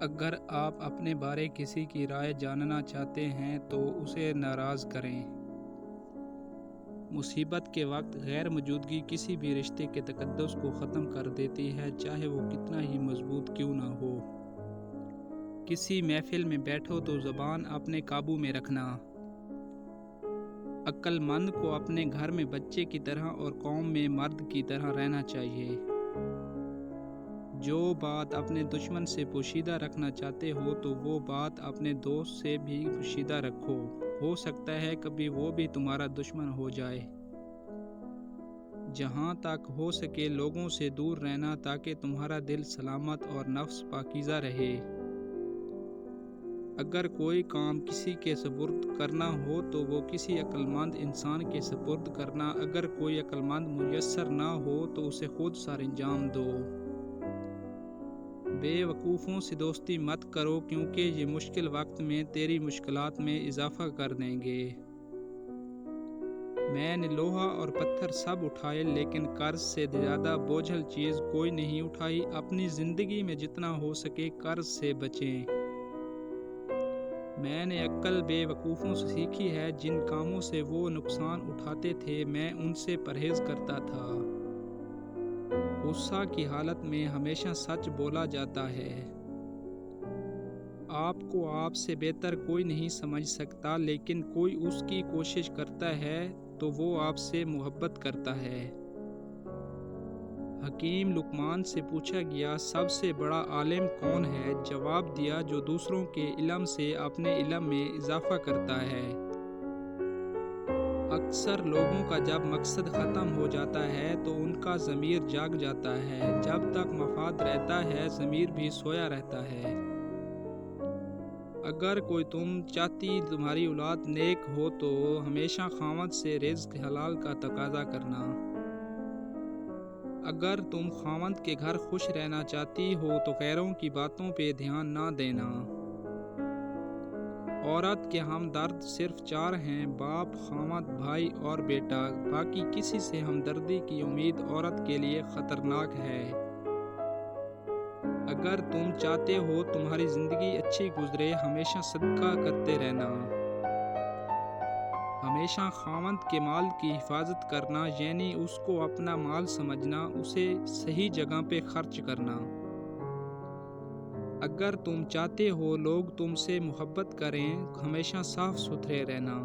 اگر آپ اپنے بارے کسی کی رائے جاننا چاہتے ہیں تو اسے ناراض کریں۔ مصیبت کے وقت غیر موجودگی کسی بھی رشتے کے تقدس کو ختم کر دیتی ہے، چاہے وہ کتنا ہی مضبوط کیوں نہ ہو۔ کسی محفل میں بیٹھو تو زبان اپنے قابو میں رکھنا۔ عقل مند کو اپنے گھر میں بچے کی طرح اور قوم میں مرد کی طرح رہنا چاہیے۔ جو بات اپنے دشمن سے پوشیدہ رکھنا چاہتے ہو تو وہ بات اپنے دوست سے بھی پوشیدہ رکھو، ہو سکتا ہے کبھی وہ بھی تمہارا دشمن ہو جائے۔ جہاں تک ہو سکے لوگوں سے دور رہنا تاکہ تمہارا دل سلامت اور نفس پاکیزہ رہے۔ اگر کوئی کام کسی کے سپرد کرنا ہو تو وہ کسی عقل مند انسان کے سپرد کرنا۔ اگر کوئی عقل مند میسر نہ ہو تو اسے خود سر انجام دو۔ بے وقوفوں سے دوستی مت کرو کیونکہ یہ مشکل وقت میں تیری مشکلات میں اضافہ کر دیں گے۔ میں نے لوہا اور پتھر سب اٹھائے لیکن قرض سے زیادہ بوجھل چیز کوئی نہیں اٹھائی۔ اپنی زندگی میں جتنا ہو سکے قرض سے بچیں۔ میں نے عقل بے وقوفوں سے سیکھی ہے، جن کاموں سے وہ نقصان اٹھاتے تھے میں ان سے پرہیز کرتا تھا۔ غصہ کی حالت میں ہمیشہ سچ بولا جاتا ہے۔ آپ کو آپ سے بہتر کوئی نہیں سمجھ سکتا، لیکن کوئی اس کی کوشش کرتا ہے تو وہ آپ سے محبت کرتا ہے۔ حکیم لقمان سے پوچھا گیا، سب سے بڑا عالم کون ہے؟ جواب دیا، جو دوسروں کے علم سے اپنے علم میں اضافہ کرتا ہے۔ اکثر لوگوں کا جب مقصد ختم ہو جاتا ہے تو ان کا ضمیر جاگ جاتا ہے۔ جب تک مفاد رہتا ہے ضمیر بھی سویا رہتا ہے۔ اگر کوئی تم چاہتی تمہاری اولاد نیک ہو تو ہمیشہ خاوند سے رزق حلال کا تقاضا کرنا۔ اگر تم خاوند کے گھر خوش رہنا چاہتی ہو تو غیروں کی باتوں پہ دھیان نہ دینا۔ عورت کے ہمدرد صرف 4 ہیں، باپ، خاوند، بھائی اور بیٹا۔ باقی کسی سے ہمدردی کی امید عورت کے لیے خطرناک ہے۔ اگر تم چاہتے ہو تمہاری زندگی اچھی گزرے، ہمیشہ صدقہ کرتے رہنا۔ ہمیشہ خاوند کے مال کی حفاظت کرنا، یعنی اس کو اپنا مال سمجھنا، اسے صحیح جگہ پہ خرچ کرنا۔ اگر تم چاہتے ہو لوگ تم سے محبت کریں، ہمیشہ صاف ستھرے رہنا۔